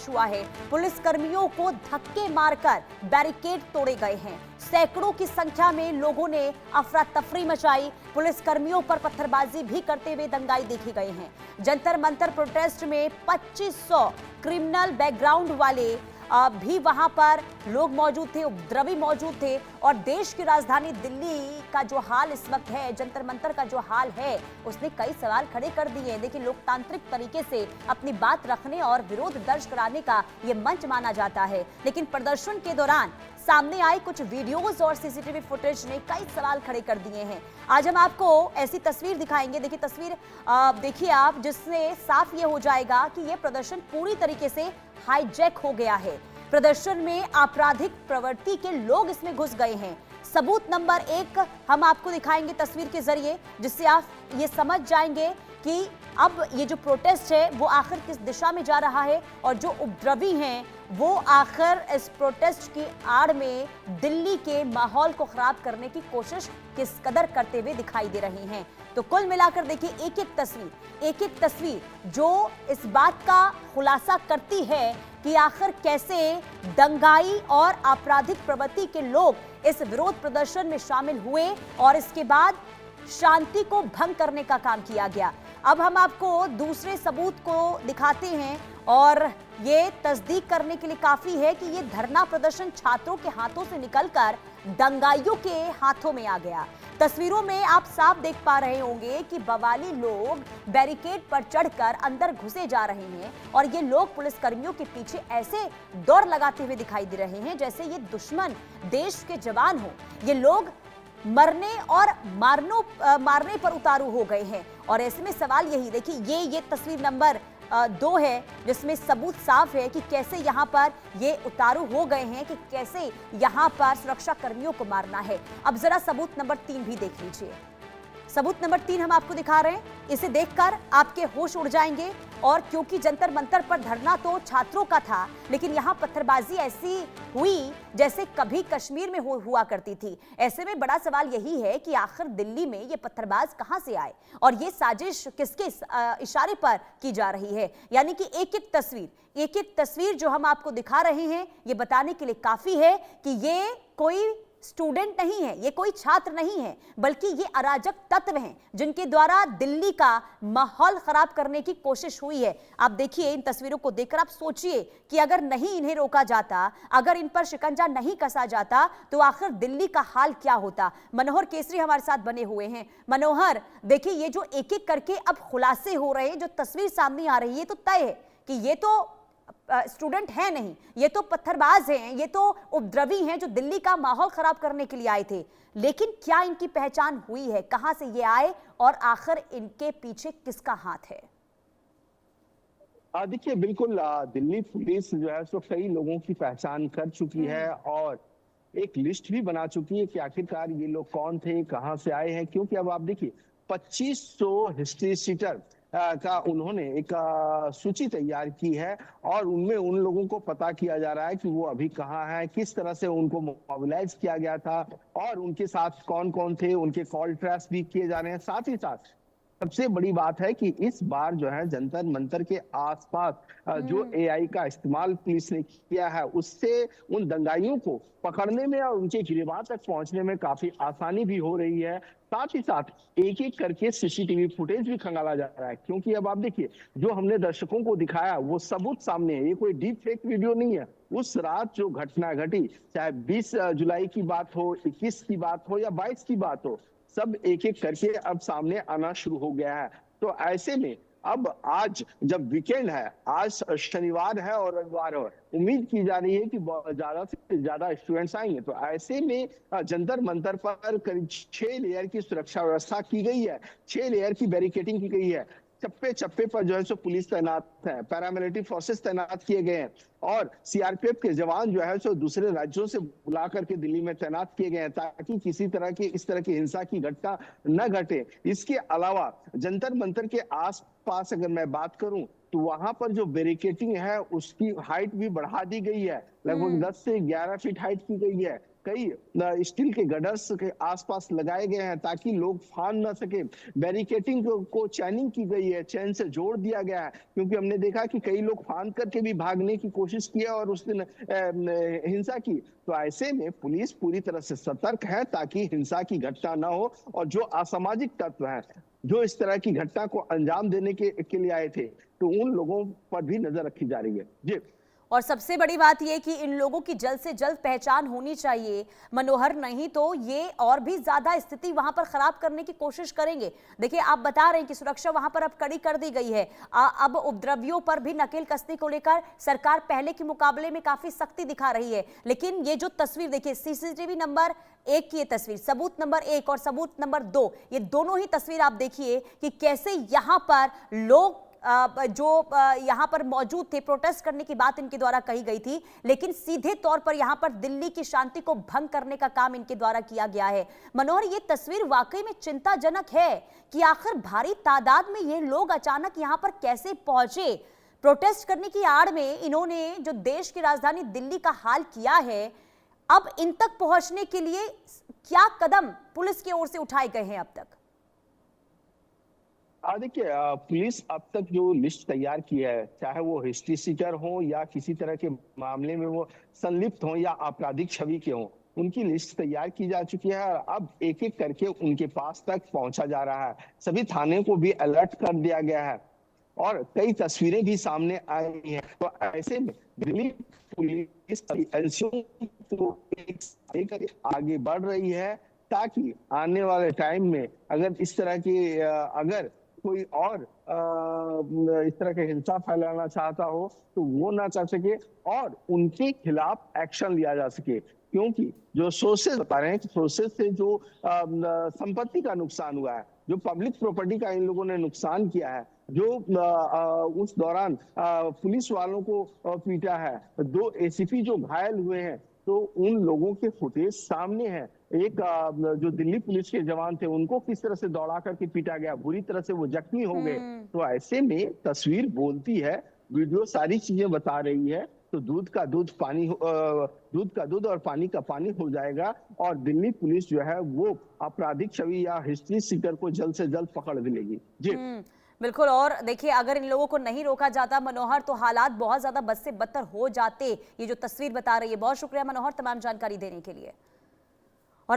संघर्ष हुआ है। पुलिस कर्मियों को धक्के मारकर बैरिकेड तोड़े गए हैं। सैकड़ों की संख्या में लोगों ने अफरा तफरी मचाई। पुलिस कर्मियों पर पत्थरबाजी भी करते हुए दंगाई देखी गई हैं। जंतर मंतर प्रोटेस्ट में 2500 क्रिमिनल बैकग्राउंड वाले भी वहां पर लोग मौजूद थे, उपद्रवी मौजूद थे। और देश की राजधानी दिल्ली का जो हाल इस वक्त है, जंतर मंतर का जो हाल है, उसने कई सवाल खड़े कर दिए हैं। देखिए, लोकतांत्रिक तरीके से अपनी बात रखने और विरोध दर्ज कराने का ये मंच माना जाता है, लेकिन प्रदर्शन के दौरान सामने आए कुछ वीडियोस और सीसीटीवी फुटेज ने कई सवाल खड़े कर दिए हैं। आज हम आपको ऐसी तस्वीर दिखाएंगे। देखिए, तस्वीर देखिए आप, जिससे साफ ये हो जाएगा कि ये प्रदर्शन पूरी तरीके से हाईजैक हो गया है। प्रदर्शन में आपराधिक प्रवृत्ति के लोग इसमें घुस गए हैं। सबूत नंबर 1 हम आपको दिखाएंगे तस्वीर के जरिए, जिससे आप ये समझ जाएंगे कि अब ये जो प्रोटेस्ट है वो आखिर किस दिशा में जा रहा है और जो उपद्रवी हैं वो आखिर इस प्रोटेस्ट की आड़ में दिल्ली के माहौल को खराब करने की कोशिश किस कदर करते हुए दिखाई दे रही हैं। तो कुल मिलाकर देखिए, एक एक तस्वीर जो इस बात का खुलासा करती है कि आखिर कैसे दंगाई और आपराधिक प्रवृत्ति के लोग इस विरोध प्रदर्शन में शामिल हुए और इसके बाद शांति को भंग करने का काम किया गया। अब हम आपको दूसरे सबूत को दिखाते हैं और ये तस्दीक करने के लिए काफी है कि ये धरना प्रदर्शन छात्रों के हाथों से निकलकर दंगाइयों के हाथों में आ गया। तस्वीरों में आप साफ देख पा रहे होंगे कि बवाली लोग बैरिकेड पर चढ़कर अंदर घुसे जा रहे हैं और ये लोग पुलिसकर्मियों के पीछे ऐसे दौड़ लगाते हुए दिखाई दे रहे हैं जैसे ये दुश्मन देश के जवान हो। ये लोग मरने और मारने पर उतारू हो गए हैं। और ऐसे में सवाल यही, देखिए ये तस्वीर नंबर 2 है, जिसमें सबूत साफ है कि कैसे यहां पर ये उतारू हो गए हैं, कि कैसे यहां पर सुरक्षा कर्मियों को मारना है। अब जरा सबूत नंबर 3 भी देख लीजिए। सबूत नंबर 3 हम आपको दिखा रहे हैं। इसे देखकर आपके होश उड़ जाएंगे। और क्योंकि जंतर मंतर पर धरना तो छात्रों का था, लेकिन यहां पत्थरबाजी ऐसी हुई जैसे कभी कश्मीर में हुआ करती थी। ऐसे में बड़ा सवाल यही है कि आखिर दिल्ली में ये पत्थरबाज कहां से आए और ये साजिश किसके इशारे पर की जा रही है। यानी कि एक एक तस्वीर जो हम आपको दिखा रहे हैं, ये बताने के लिए काफी है कि ये कोई स्टूडेंट नहीं है, ये कोई छात्र नहीं है, बल्कि ये अराजक तत्व हैं जिनके द्वारा दिल्ली का माहौल खराब करने की कोशिश हुई है। आप देखिए, इन तस्वीरों को देखकर आप सोचिए कि अगर नहीं इन्हें रोका जाता, अगर इन पर शिकंजा नहीं कसा जाता, तो आखिर दिल्ली का हाल क्या होता। मनोहर केसरी हमारे साथ बने हुए हैं। मनोहर, देखिए, ये जो एक एक करके अब खुलासे हो रहे हैं, जो तस्वीर सामने आ रही है, तो तय है कि ये तो स्टूडेंट है नहीं, ये तो पत्थरबाज हैं, ये तो उपद्रवी हैं जो दिल्ली का माहौल खराब करने के लिए आए थे। लेकिन क्या इनकी पहचान हुई है, कहां से ये आए और आखिर इनके पीछे किसका हाथ है? देखिए, बिल्कुल दिल्ली पुलिस जो है सो कई लोगों की पहचान कर चुकी है और एक लिस्ट भी बना चुकी है कि आखिरकार ये लोग कौन थे, कहां से आए हैं। क्योंकि अब आप देखिए, 2500 हिस्ट्री सीटर का उन्होंने एक सूची तैयार की है और उनमें उन लोगों को पता किया जा रहा है कि वो अभी कहाँ हैं, किस तरह से उनको मोबिलाइज किया गया था और उनके साथ कौन कौन थे, उनके कॉल ट्रेस भी किए जा रहे हैं। साथ ही साथ सबसे बड़ी बात है कि इस बार जो है जंतर मंतर के आसपास जो एआई का इस्तेमाल पुलिस ने किया है, उससे उन दंगाइयों को पकड़ने में और उनके गिरफ्तार तक पहुंचने में काफी आसानी भी हो रही है। साथ ही साथ एक एक करके सीसीटीवी फुटेज भी खंगाला जा रहा है। क्योंकि अब आप देखिए, जो हमने दर्शकों को दिखाया वो सबूत सामने है, ये कोई डीप फेक वीडियो नहीं है। उस रात जो घटना घटी, चाहे 20 जुलाई की बात हो, 21 की बात हो या 22 की बात हो, सब एक एक करके अब सामने आना शुरू हो गया है। तो ऐसे में अब आज जब वीकेंड है, आज शनिवार है और रविवार है, उम्मीद की जा रही है कि ज्यादा से ज्यादा स्टूडेंट्स आएंगे। तो ऐसे में जंतर मंतर पर करीब 6 लेयर की सुरक्षा व्यवस्था की गई है, 6 लेयर की बैरिकेडिंग की गई है। चप्पे चप्पे पर जो है सो पुलिस तैनात है, पैरामिलिट्री फोर्सेस तैनात किए गए हैं और सीआरपीएफ के जवान जो है सो दूसरे राज्यों से बुला करके दिल्ली में तैनात किए गए हैं ताकि किसी तरह की इस तरह की हिंसा की घटना न घटे। इसके अलावा जंतर मंतर के आसपास अगर मैं बात करूं तो वहां पर जो बैरिकेडिंग है उसकी हाइट भी बढ़ा दी गई है, लगभग 10 से 11 फीट हाइट की गई है। कई स्टील के गडर्स के आसपास लगाए गए हैं ताकि लोग फान न सके। बैरिकेटिंग को चैनिंग की गई है, चैन से जोड़ दिया गया है, क्योंकि हमने देखा कि कई लोग फान करके भी भागने की कोशिश किया और उस दिन हिंसा की। तो ऐसे में पुलिस पूरी तरह से सतर्क है ताकि हिंसा की घटना न हो, और जो असामाजिक तत्व हैं जो इस तरह की घटना को अंजाम देने के लिए आए थे, तो उन लोगों पर भी नजर रखी जा रही है। जी। और सबसे बड़ी बात यह कि इन लोगों की जल्द से जल्द पहचान होनी चाहिए मनोहर, नहीं तो ये और भी ज्यादा स्थिति वहां पर खराब करने की कोशिश करेंगे। देखिए, आप बता रहे हैं कि सुरक्षा वहां पर अब कड़ी कर दी गई है। अब उपद्रवियों पर भी नकेल कसने को लेकर सरकार पहले के मुकाबले में काफी सख्ती दिखा रही है। लेकिन ये जो तस्वीर देखिए, सीसीटीवी नंबर 1 की ये तस्वीर, सबूत नंबर 1 और सबूत नंबर 2, ये दोनों ही तस्वीर आप देखिए कि कैसे यहां पर लोग जो यहां पर मौजूद थे, प्रोटेस्ट करने की बात इनके द्वारा कही गई थी, लेकिन सीधे तौर पर यहां पर दिल्ली की शांति को भंग करने का काम इनके द्वारा किया गया है। मनोहर, ये तस्वीर वाकई में चिंताजनक है कि आखिर भारी तादाद में ये लोग अचानक यहां पर कैसे पहुंचे। प्रोटेस्ट करने की आड़ में इन्होंने जो देश की राजधानी दिल्ली का हाल किया है, अब इन तक पहुंचने के लिए क्या कदम पुलिस की ओर से उठाए गए हैं अब तक? देखिए, पुलिस अब तक जो लिस्ट तैयार की है, चाहे वो हिस्ट्री सीकर हो या किसी तरह के मामले में वो संलिप्त हो या आपराधिक छवि के हो, उनकी लिस्ट तैयार की जा चुकी है और अब एक एक करके उनके पास तक पहुंचा जा रहा है। सभी थाने को भी अलर्ट कर दिया गया है और कई तस्वीरें भी सामने आई हैं। तो ऐसे में दिल्ली पुलिस एजेंसियों को एक आगे बढ़ रही है ताकि आने वाले टाइम में अगर इस तरह की अगर कोई और इस तरह के हिंसा फैलाना चाहता हो तो वो ना कर सके और उनके खिलाफ एक्शन लिया जा सके। क्योंकि जो सोर्सेज बता रहे हैं कि सोर्सेज से जो संपत्ति का नुकसान हुआ है, जो पब्लिक प्रॉपर्टी का इन लोगों ने नुकसान किया है, जो उस दौरान पुलिस वालों को पीटा है, 2 एसीपी जो घायल हुए हैं, तो उन लोगों के फुटेज सामने है। एक जो दिल्ली पुलिस के जवान थे उनको किस तरह से दौड़ा करके पीटा गया, बुरी तरह से वो जख्मी हो गए। तो ऐसे में तस्वीर बोलती है, वीडियो सारी चीजें बता रही है, तो दूध का दूध और पानी का पानी हो जाएगा और दिल्ली पुलिस जो है वो आपराधिक छवि या हिस्ट्री सीकर को जल्द से जल्द पकड़ भी लेगी। जी बिल्कुल। और देखिए, अगर इन लोगों को नहीं रोका जाता मनोहर, तो हालात बहुत ज्यादा बद से बदतर हो जाते। ये जो तस्वीर बता रही है। बहुत शुक्रिया मनोहर तमाम जानकारी देने के लिए।